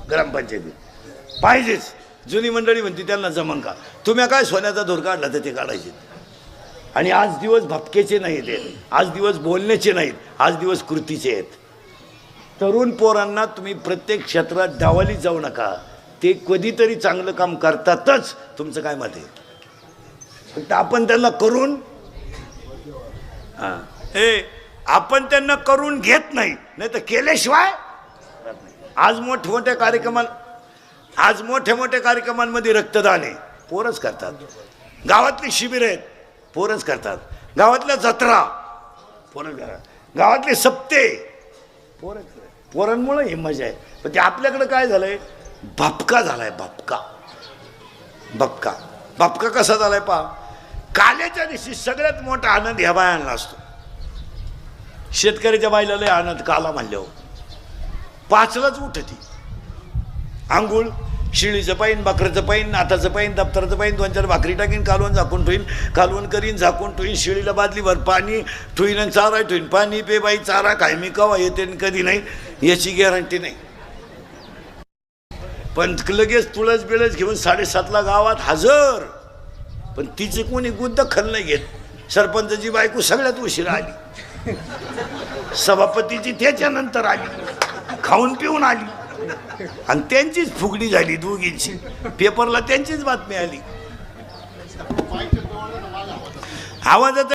ग्रामपंचायतीत पाहिजेच. जुनी मंडळी म्हणते त्यांना जमन का? तुम्ही काय सोन्याचा धोर काढला तर ते काढायचे. आणि आज दिवस भपकेचे नाहीत, आज दिवस बोलण्याचे नाहीत, आज दिवस कृतीचे आहेत. तरुण पोरांना तुम्ही प्रत्येक क्षेत्रात डावालीत जाऊ नका, ते कधीतरी चांगलं काम करतातच. तुमचं काय मत आहे? फक्त आपण त्यांना करून आपण त्यांना करून घेत नाही, नाही तर केल्याशिवाय. आज मोठमोठ्या कार्यक्रमांमध्ये रक्तदान आहे, पोरच करतात. गावातली शिबिर आहेत, पोरच करतात. गावातल्या जत्रा पोरच करतात. गावातले सप्ते पोरच करतात. पोरांमुळे ही मजा आहे. पण ते आपल्याकडे काय झालंय, भपका झालाय. भपका कसा झालाय पहा. काल्याच्या दिवशी सगळ्यात मोठा आनंद ह्या बायांना असतो. शेतकऱ्याच्या बाईला लय आनंद काला म्हणल्यावर 5लाच उठती. आंघोळ, शिळीचं पाईन, बकऱ्याचं पाईन, नाथाचं पाईन, दप्तराचं पाईन, 2-4 भाकरी टाकीन, कालवण झाकून ठेवीन, कालवण करीन, झाकून ठेवीन, शिळीला बादलीभर पाणी ठेवीन आणि चारा ठेवीन. पाणी पे बाई, चारा काय मी कवा येते कधी नाही याची गॅरंटी नाही. पण लगेच तुळस बिळस घेऊन 7:30ला गावात हजर. पण तिचे कोणी दखल नाही घेत. सरपंचाची बायको सगळ्यात उशिरा आली, सभापतीची त्याच्यानंतर आली, खाऊन पिऊन आली, आणि त्यांचीच फुगडी झाली दोघींची. पेपरला त्यांचीच बातमी आली. आवाजात